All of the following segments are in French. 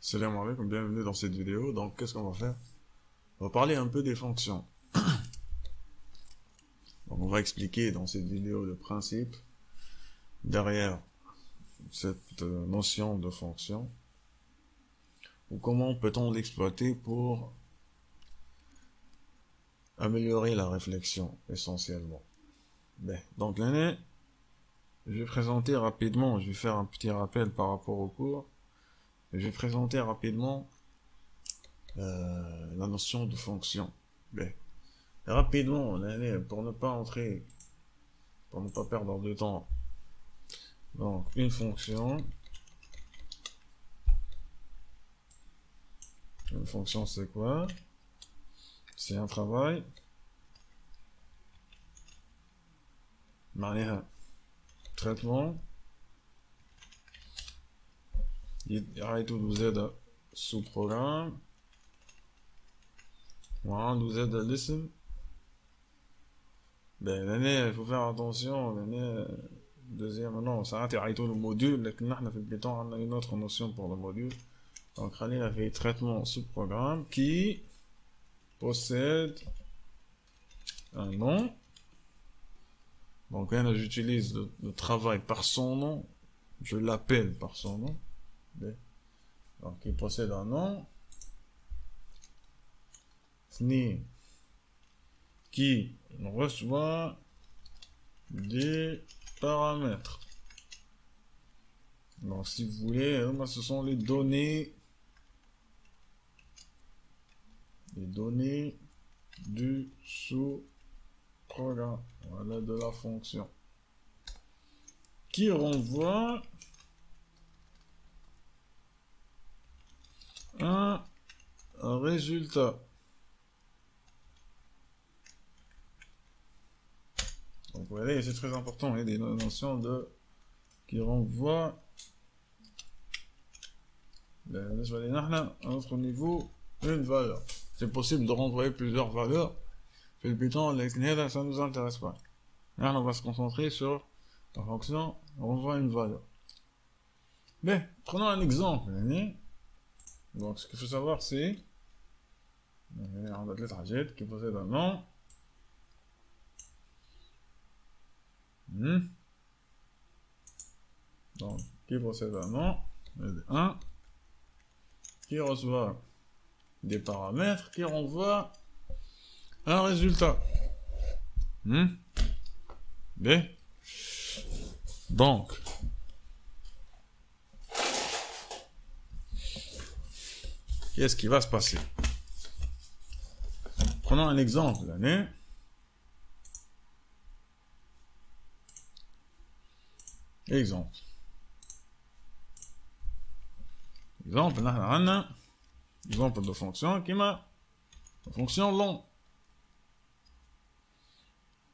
Salam alaikum, bienvenue dans cette vidéo. Donc, qu'est-ce qu'on va faire? On va parler un peu des fonctions. Donc, on va expliquer dans cette vidéo le principe derrière cette notion de fonction, ou comment peut-on l'exploiter pour améliorer la réflexion, essentiellement. Donc, l'année, je vais présenter rapidement, je vais faire un petit rappel par rapport au cours. Je vais présenter rapidement la notion de fonction. Rapidement, pour ne pas perdre de temps. Donc, une fonction c'est quoi? C'est un travail. Traitement. يعيطوا sous-programme. وعنده زاد الاسم. l'année, il faut faire attention, l'année, deuxième, non, ça a été le module, لكن نحن في Python, on a une autre notion pour le module. Donc, Khalil a fait traitement sous-programme qui possède un nom. Donc, là, j'utilise le travail par son nom, je l'appelle par son nom. Donc, il possède un nom. Qui reçoit des paramètres. Donc, si vous voulez, ce sont les données du sous-programme, voilà, de la fonction, qui renvoie un résultat. Donc, vous voyez, c'est très important, il y a des notions qui renvoient à notre niveau une valeur. C'est possible de renvoyer plusieurs valeurs. Fait le Python, ça nous intéresse pas. Là, on va se concentrer sur la fonction renvoie une valeur. Prenons un exemple. Donc, ce qu'il faut savoir, c'est on a lettre qui possède un nom. Donc, qui possède un nom, 1, qui reçoit des paramètres, qui renvoie un résultat. Donc, qu'est-ce qui va se passer? Prenons un exemple, l'année. Exemple, exemple de fonction qui m'a fonction long.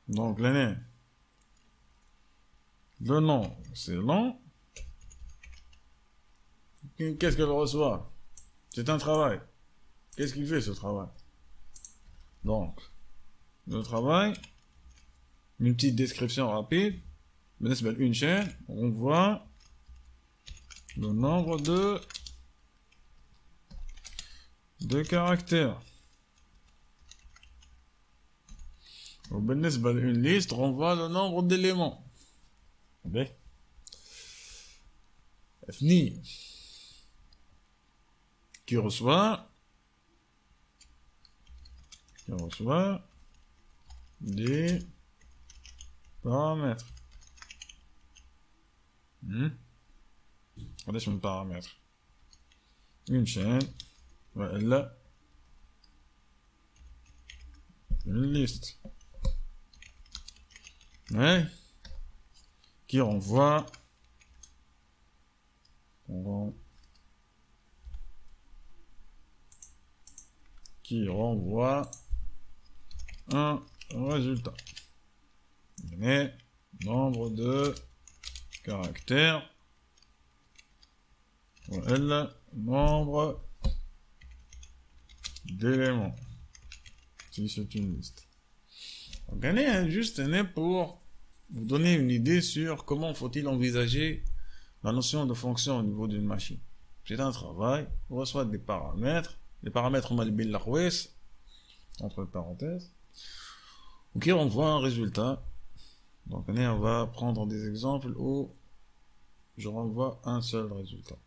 Donc l'année, le nom c'est long. Qu'est-ce qu'elle reçoit? C'est un travail. Qu'est-ce qu'il fait ce travail? Donc le travail, une petite description rapide. Une chaîne, on voit le nombre de caractères. Une liste, on voit le nombre d'éléments. Fni qui reçoit des paramètres. Regardez sur le paramètre. Une chaîne. Voilà. Une liste. Qui renvoie. Un résultat. Nombre de caractères, voilà, nombre d'éléments, si c'est une liste. Donc, juste pour vous donner une idée sur comment faut-il envisager la notion de fonction au niveau d'une machine. c'est un travail, on reçoit des paramètres, les paramètres on va les bill entre parenthèses, ok, on voit un résultat. Donc on va prendre des exemples où je renvoie un seul résultat.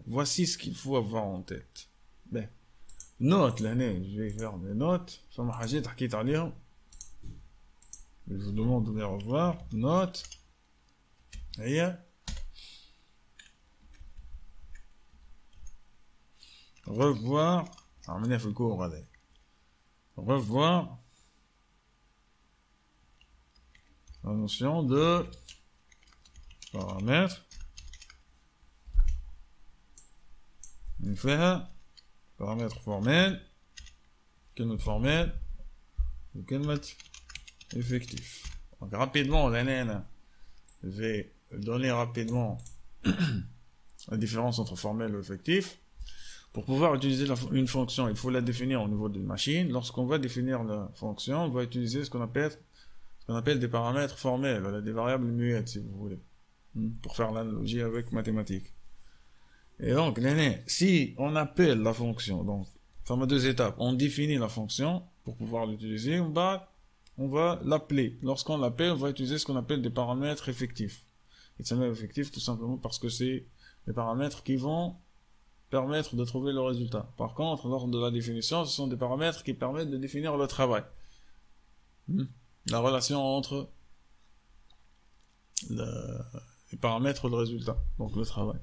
Voici ce qu'il faut avoir en tête. Ben, note l'année, je vais faire des notes. Je vous demande de les revoir. Note. Et revoir. Revoir la notion de paramètre. On fait paramètre formel, كلمة formel وكلمة effectif. Donc rapidement, je vais donner rapidement la différence entre formel et effectif. Pour pouvoir utiliser une fonction, il faut la définir au niveau d'une machine. Lorsqu'on va définir la fonction, on va utiliser ce qu'on appelle des paramètres formels, des variables muettes si vous voulez, pour faire l'analogie avec mathématiques. Et donc, si on appelle la fonction, donc, enfin, deux étapes, on définit la fonction pour pouvoir l'utiliser, on va l'appeler. Lorsqu'on l'appelle, on va utiliser ce qu'on appelle des paramètres effectifs. Ils sont effectifs tout simplement parce que c'est les paramètres qui vont permettre de trouver le résultat. Par contre, lors de la définition, ce sont des paramètres qui permettent de définir le travail. La relation entre les paramètres et le résultat, donc le travail.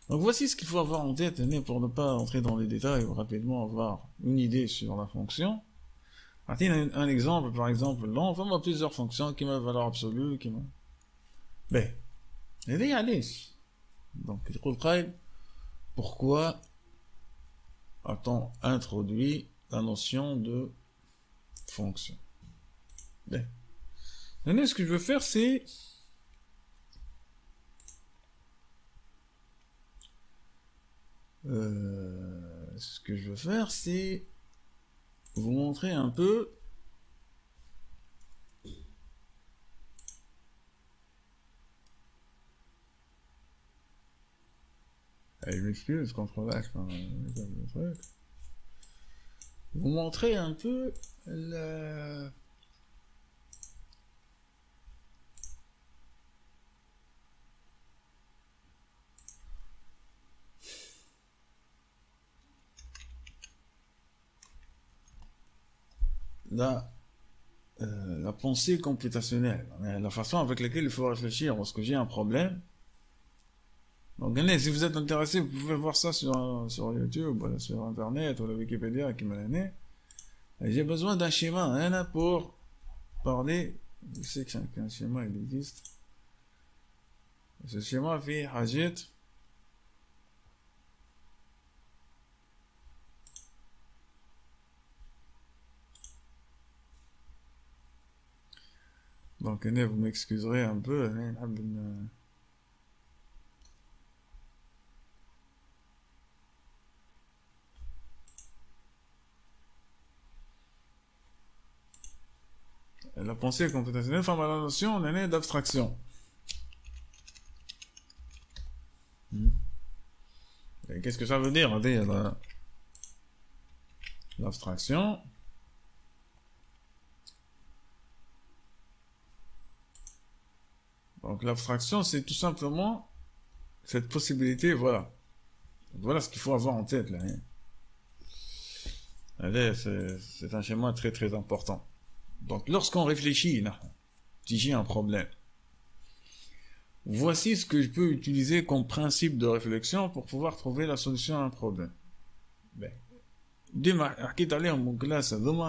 Donc voici ce qu'il faut avoir en tête pour ne pas entrer dans les détails ou rapidement avoir une idée sur la fonction. Un exemple, par exemple, là, on va avoir plusieurs fonctions qui ont valeur absolue, qui ont... Ben, allez. Donc, pourquoi a-t-on introduit la notion de fonction? Ben, ce que je veux faire, c'est vous montrer un peu je m'excuse, contrôle quand même. Vous montrer un peu la pensée computationnelle, la façon avec laquelle il faut réfléchir lorsque j'ai un problème. Donc, si vous êtes intéressé, vous pouvez voir ça sur YouTube, sur Internet, ou la Wikipédia qui m'a donné. J'ai besoin d'un schéma, pour parler. Je sais qu'un schéma, il existe. Ce schéma fait Hajit. Donc, vous m'excuserez un peu, la pensée computationnelle forme la notion d'abstraction. Qu'est-ce que ça veut dire, l'abstraction? Donc l'abstraction, c'est tout simplement cette possibilité, voilà. Voilà ce qu'il faut avoir en tête, là. Allez, c'est un schéma très très important. Donc lorsqu'on réfléchit, là, si j'ai un problème, voici ce que je peux utiliser comme principe de réflexion pour pouvoir trouver la solution à un problème. Ben,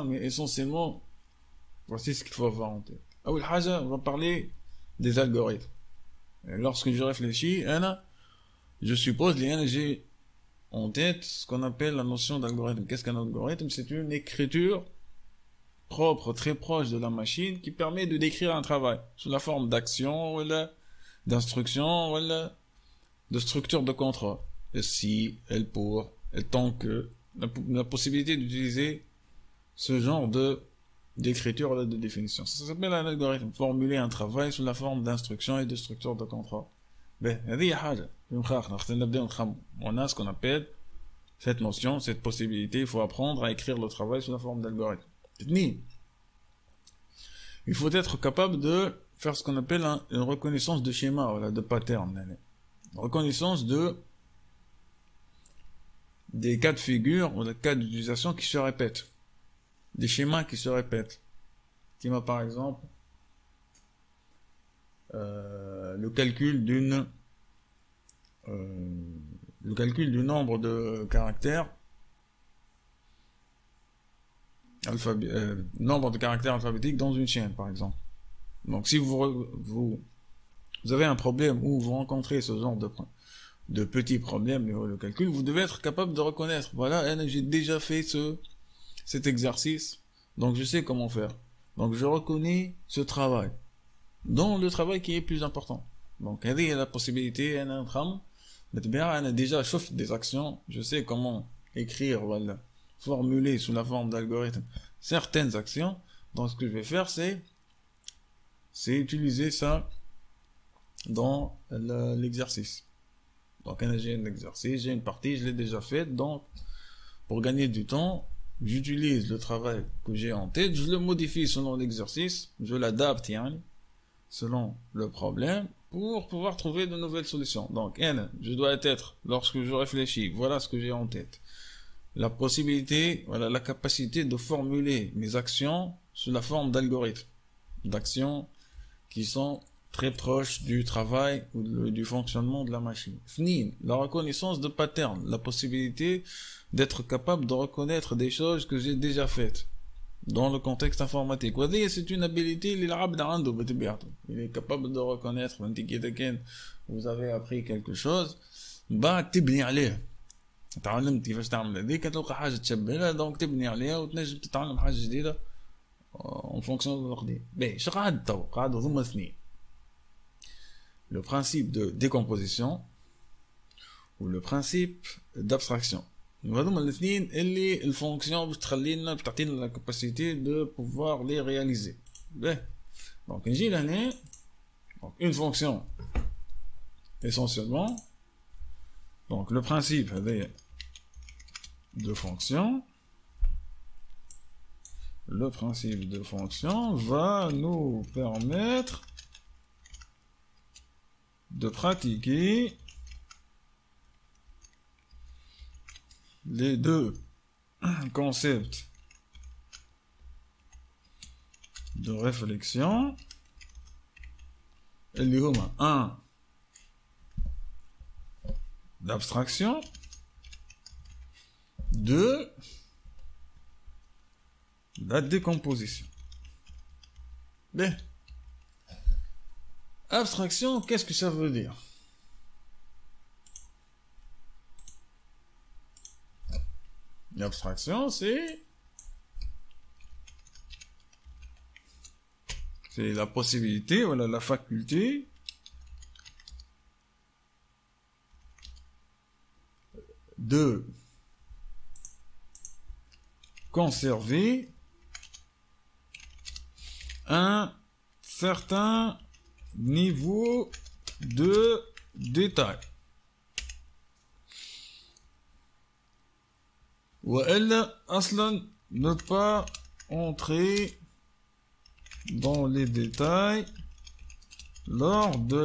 mais essentiellement, voici ce qu'il faut avoir en tête. On va parler des algorithmes. Et lorsque je réfléchis, je suppose que j'ai en tête ce qu'on appelle la notion d'algorithme. Qu'est-ce qu'un algorithme? C'est une écriture propre, très proche de la machine, qui permet de décrire un travail sous la forme d'action, d'instruction, de structure de contrôle. Et si, elle pour, et tant que, la possibilité d'utiliser ce genre d'écriture de définition. Ça s'appelle un algorithme. Formuler un travail sous la forme d'instruction et de structure de contrôle. هذه حاجة on a ce qu'on appelle cette notion, cette possibilité. Il faut apprendre à écrire le travail sous la forme d'algorithme. Il faut être capable de faire ce qu'on appelle une reconnaissance de schéma, voilà, de pattern. Reconnaissance des cas de figure ou des cas d'utilisation qui se répètent. Des schémas qui se répètent. Qui m'a par exemple le calcul du nombre de caractères nombre de caractères alphabétiques dans une chaîne, par exemple. Donc, si vous avez un problème ou vous rencontrez ce genre de petits problèmes le calcul, vous devez être capable de reconnaître. Voilà, j'ai déjà fait cet exercice, donc je sais comment faire. Donc, je reconnais ce travail, dont le travail qui est plus important. Donc, il y a la possibilité, on a déjà chauffé des actions, je sais comment écrire, voilà, formuler sous la forme d'algorithme certaines actions. Donc, ce que je vais faire, c'est utiliser ça dans l'exercice. Donc, j'ai un exercice, j'ai une partie, je l'ai déjà faite. Donc, pour gagner du temps, j'utilise le travail que j'ai en tête, je le modifie selon l'exercice, je l'adapte selon le problème pour pouvoir trouver de nouvelles solutions. Donc, je dois être, lorsque je réfléchis, voilà ce que j'ai en tête. La possibilité, voilà, la capacité de formuler mes actions sous la forme d'algorithmes, d'actions qui sont très proches du travail ou du fonctionnement de la machine. La reconnaissance de patterns, la possibilité d'être capable de reconnaître des choses que j'ai déjà faites dans le contexte informatique. C'est une habilité, il est capable de reconnaître, vous avez appris quelque chose, تبني عليه. تعلمت كيفاش تعمل هذيك كتلقى حاجه تشبهها دونك تبني عليها وتنجم تتعلم حاجه جديده en fonction de القديم. باهي قاعد هذوما اثنين. Le principe de décomposition ou le principe d'abstraction. هذوما الاثنين اللي الفونكسيون باش تخلينا تعطينا la capacité de pouvoir les réaliser. باهي دونك نجي لهنا. Donc une fonction essentiellement. Donc le principe de fonction, va nous permettre de pratiquer les deux concepts de réflexion. اللي هما un d'abstraction, 2 la décomposition. Mais abstraction, qu'est-ce que ça veut dire? L'abstraction, c'est la possibilité, voilà, la faculté de conserver un certain niveau de détail. Ou elle, aslan, ne pas entrer dans les détails lors de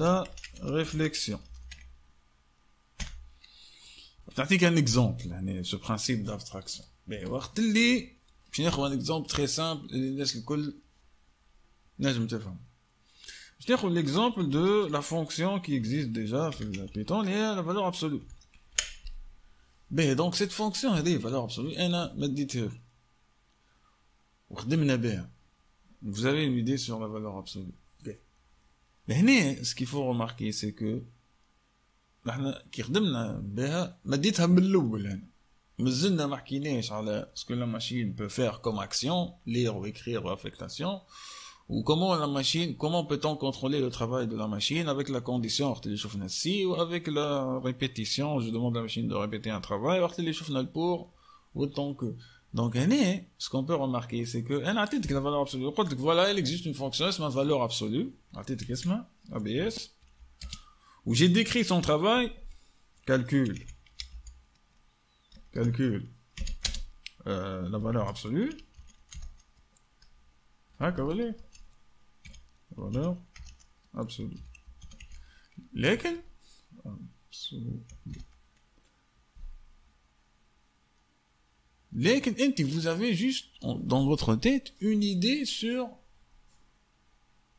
la réflexion. نعطيك un exemple يعني ce principe d'abstraction. Mais وقت اللي باش ناخذ un exemple très simple اللي الناس الكل نجم تفهم. باش ناخذ l'exemple de la fonction qui existe déjà في Python اللي هي la valeur absolue. Mais donc cette fonction هذه valeur absolue انا مديتها وخدمنا بها. Vous avez une idée sur la valeur absolue. Mais هنا ce qu'il faut remarquer c'est que احنا كي خدمنا بها مديتها من الاول هنا مازلنا ما حكيناش على ce que la machine peut faire comme action, lire ou écrire ou affectation, ou comment peut-on contrôler le travail de la machine avec la condition اللي شفنا ici ou avec la répétition, je demande à la machine de répéter un travail اللي شفنا le pour autant que Donc, ce qu'on peut remarquer, c'est que, la valeur absolue. Voilà, il existe une fonction, c'est ma valeur absolue. ABS. Où j'ai décrit son travail. Calcule. La valeur absolue. Ah, la valeur absolue. Lesquels? Vous avez juste dans votre tête une idée sur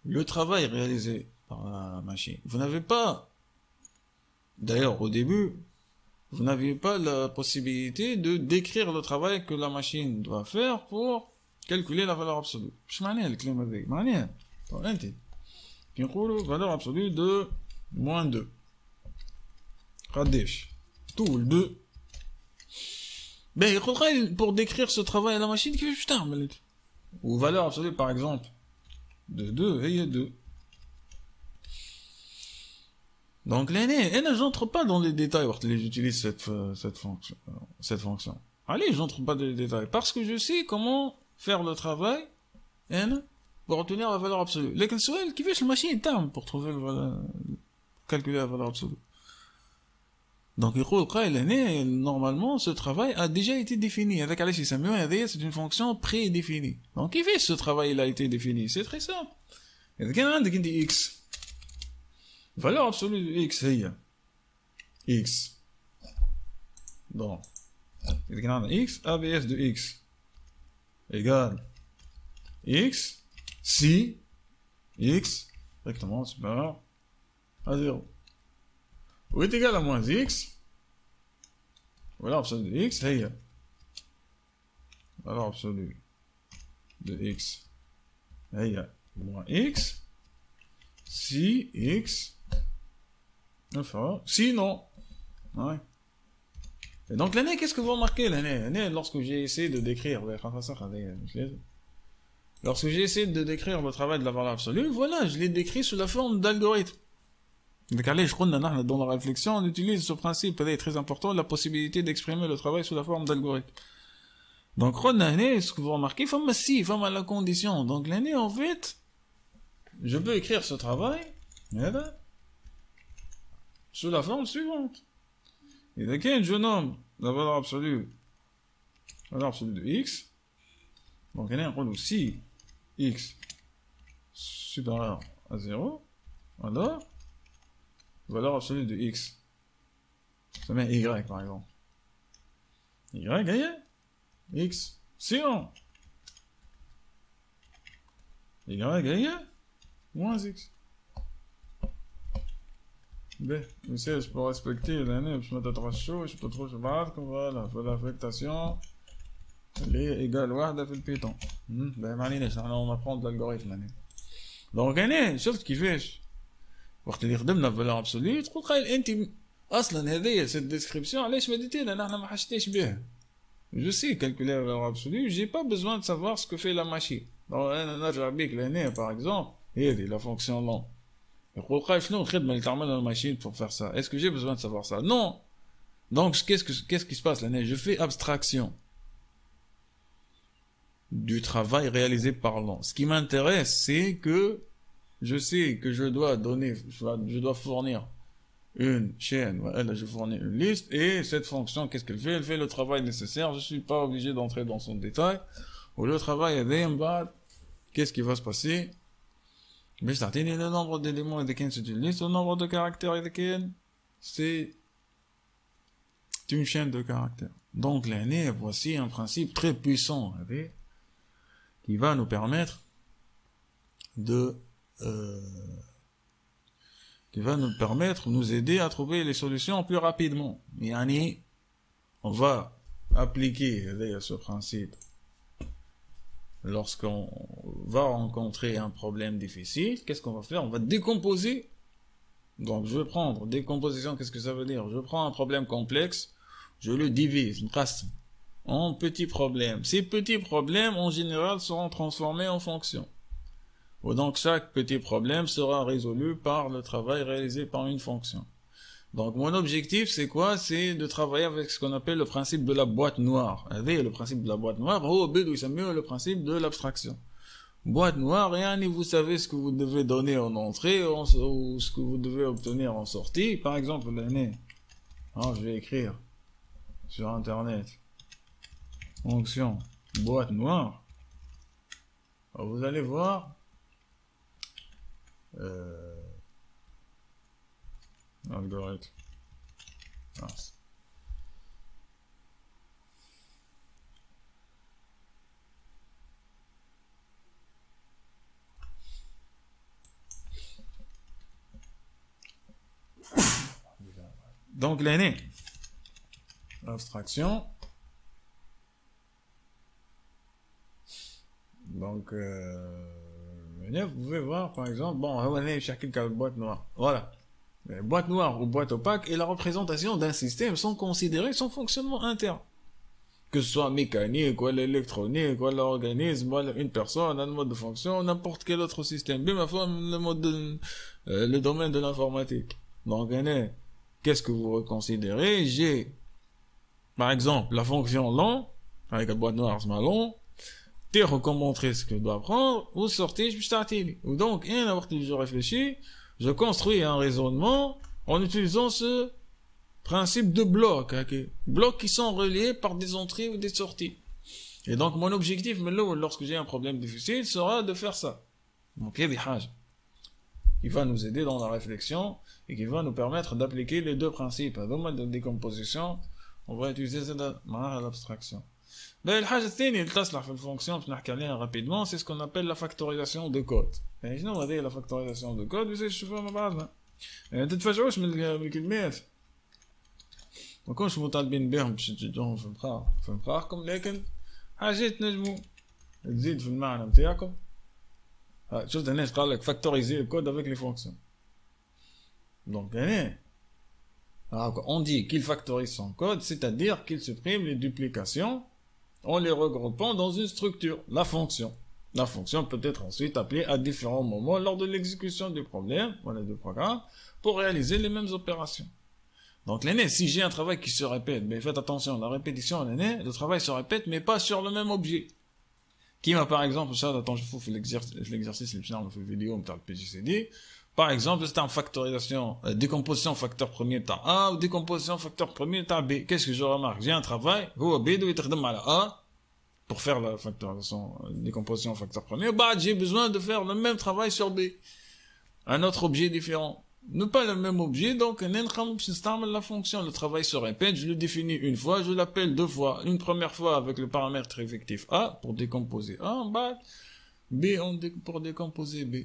le travail réalisé par la machine. Vous n'avez pas, d'ailleurs au début, vous n'aviez pas la possibilité de décrire le travail que la machine doit faire pour calculer la valeur absolue. Je m'en ai le clé avec. Valeur absolue de moins 2. Radesh. Tout le 2. Ben, il faudrait, pour décrire ce travail à la machine, qu'il fait putain, ou valeur absolue, par exemple, de 2, et il y a 2. Donc, j'entre pas dans les détails, quand j'utilise cette fonction. Allez, j'entre pas dans les détails, parce que je sais comment faire le travail, pour obtenir la valeur absolue. Les calculs, qui fait la machine, pour trouver calculer la valeur absolue. Donc, normalement, ce travail a déjà été défini. Avec Alice c'est une fonction prédéfinie. Donc, il fait ce travail, il a été défini. C'est très simple. Et x. Valeur absolue de x, c'est x. Donc, x, ABS de x égale x, si x, directement supérieur à 0. Ou est égal à moins x, valeur absolue de x, c'est valeur absolue de x, c'est moins x, si x, enfin, si non. Ouais. Et donc l'année, qu'est-ce que vous remarquez l'année, lorsque j'ai essayé de décrire, lorsque j'ai essayé de décrire le travail de la valeur absolue, voilà, je l'ai décrit sous la forme d'algorithme. Donc, allez, je crois que dans la réflexion, on utilise ce principe, peut-être très important, la possibilité d'exprimer le travail sous la forme d'algorithme. Donc, ce que vous remarquez, femme à la condition. Donc, l'année, en fait, je peux écrire ce travail, sous la forme suivante. Et d'accord, je nomme la valeur absolue de x. Donc, on a aussi x supérieur à 0. Alors, valeur absolue de x. Ça met y, par exemple. Y, gagné. X. Sinon. Y, gagné. Moins x. Ben, monsieur, je peux respecter l'année, je peux mettre chaud, je peux trop se battre, voilà, faut l'affectation. Elle est égale à 1 dans le Python. Ben, on va prendre l'algorithme, l'année. Donc, l'année, sauf ce qu'il fait, وقت اللي خدمنا بالفالور ابسولي تقول قايل انت اصلا هذه سيت ديسكريبسيون علاش مديتينا انا ما حشتيش به je sais calculer la valeur absolue j'ai pas besoin de savoir ce que fait la machine donc انا نرجع بيك لهنا par exemple هذه la fonction long يقول قايل شنو الخدمه اللي تعملها la machine pour faire ça est-ce que j'ai besoin de savoir ça non donc qu'est-ce qui se passe là je fais abstraction du travail réalisé par l'homme. Ce qui m'intéresse c'est que je sais que je dois fournir une chaîne, voilà, je fournis une liste, et cette fonction, qu'est-ce qu'elle fait? Elle fait le travail nécessaire, je suis pas obligé d'entrer dans son détail, ou le travail est qu'est-ce qui va se passer? Mais je t'attends, le nombre d'éléments et c'est une liste, le nombre de caractères et c'est une chaîne de caractères. Donc, l'année, voici un principe très puissant, qui va nous permettre nous aider à trouver les solutions plus rapidement. Yani, on va appliquer ce principe lorsqu'on va rencontrer un problème difficile. Qu'est-ce qu'on va faire? On va décomposer. Donc, je vais prendre décomposition. Qu'est-ce que ça veut dire? Je prends un problème complexe, je le divise en petits problèmes. Ces petits problèmes, en général, seront transformés en fonctions. Donc chaque petit problème sera résolu par le travail réalisé par une fonction. Donc, mon objectif, c'est quoi? C'est de travailler avec ce qu'on appelle le principe de la boîte noire. Le principe de la boîte noire, c'est mieux le principe de l'abstraction. Boîte noire, et vous savez ce que vous devez donner en entrée, ou ce que vous devez obtenir en sortie. Par exemple, l'année, je vais écrire sur Internet, fonction, boîte noire. Alors, vous allez voir, algorithme. Donc l'année, abstraction. Donc vous pouvez voir par exemple, on est chacun qui a une boîte noire. Voilà. Boîte noire ou boîte opaque est la représentation d'un système sans considérer son fonctionnement interne. Que ce soit mécanique, ou l'électronique, ou l'organisme, ou une personne, un mode de fonction, n'importe quel autre système. Bien, ma femme, le domaine de l'informatique. Donc, qu'est-ce que vous reconsidérez? J'ai, par exemple, la fonction long, avec la boîte noire, c'est ma long, t'es recommandé ce que je dois prendre, ou sortez, je me starte. Ou donc, je réfléchis, je construis un raisonnement en utilisant ce principe de blocs, blocs qui sont reliés par des entrées ou des sorties. Et donc, mon objectif, lorsque j'ai un problème difficile, sera de faire ça. Donc, il y a des hages. Il va nous aider dans la réflexion et qui va nous permettre d'appliquer les deux principes. Dans de décomposition, on va utiliser l'abstraction. Le حاجة الثانية اللي تصلح في الفونكسيون باش نحكي عليها rapidement, c'est ce qu'on appelle la factorisation de code. يعني شنو هذه la factorisation de code؟ باش نشوفوها مع بعضنا. ما تتفاجئوش من الكلمات. ما كونش مطالبين بهم باش تجدوهم في مخاخكم، لكن حاجات تنجموا تزيد في المعنى نتاعكم. شفت هنا قال لك factoriser le code avec les fonctions. Donc on dit qu'il factorise son code, c'est-à-dire qu'il supprime les duplications en les regroupant dans une structure, la fonction. La fonction peut être ensuite appelée à différents moments lors de l'exécution du problème, du programme, pour réaliser les mêmes opérations. Donc si j'ai un travail qui se répète, mais faites attention, la répétition, le travail se répète, mais pas sur le même objet. Qui m'a par exemple, je fais l'exercice, on fait vidéo, on parle PGCD. Par exemple, c'est en factorisation, décomposition facteur premier de A, ou décomposition facteur premier de B. Qu'est-ce que je remarque? J'ai un travail, B doit être à la A, pour faire la factorisation, décomposition facteur premier. J'ai besoin de faire le même travail sur B. Un autre objet différent. Ne pas le même objet, donc, la fonction, le travail se répète, je le définis une fois, je l'appelle deux fois. Une première fois avec le paramètre effectif A, pour décomposer A, B pour décomposer B.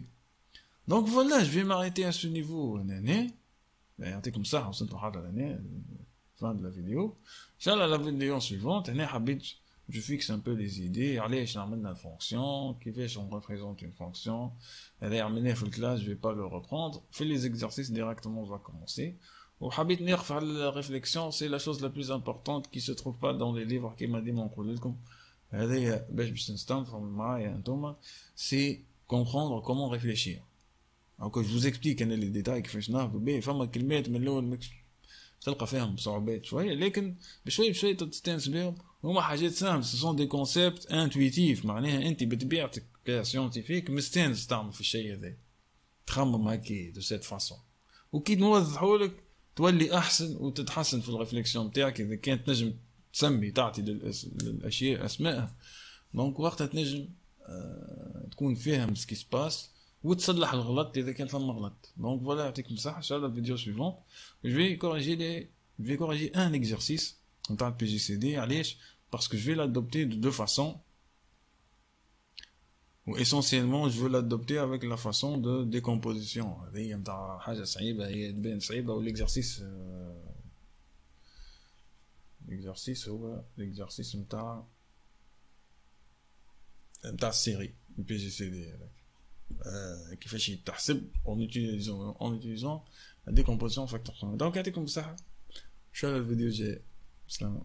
Donc voilà, je vais m'arrêter à ce niveau, c'est comme ça, on se retrouve à l'année, fin de la vidéo. Inch'Allah, la vidéo suivante, je fixe un peu les idées, allez, je ramène la fonction, qui fait, on représente une fonction, elle est amenée dans la classe, je vais pas le reprendre, fais les exercices directement, on va commencer. Ou habit faire la réflexion, c'est la chose la plus importante qui se trouve pas dans les livres qui m'a dit mon collègue. C'est comprendre comment réfléchir. Donc je vous explique les détails كيفاش نهضروا به فما كلمات من الاول تلقى فيهم صعوبات شويه لكن بشوي تستانس بهم هما حاجات سامبل ce sont des concepts intuitifs معناها انت بطبيعتك كساينتيفيك مستانس تعمل في الشيء هذا تخمم هكا دو سيت فاسون وكي نوضحوا لك تولي احسن وتتحسن في الريفليكسيون نتاعك اذا كانت نجم تسمي تعطي للاشياء اسماء دونك وقتها تنجم تكون فاهم سكي سباس وتصلح الغلط اذا كان ثم غلط. Donc voilà, يعطيكم الصحة. ان شاء الله الفيديو suivant je vais corriger un exercice en tant que PGCD. علاش؟ parce que je vais l'adopter de deux façons. Ou essentiellement je veux l'adopter avec la façon de décomposition. هذه نتاع حاجة صعيبة هي تبان صعيبة والexercice l'exercice هو l'exercice نتاع السيري PGCD كيفاش يتحسب en utilisant la décomposition facteur. Donc يعطيكم الصحة. ان شاء الله الفيديو جاي. سلام.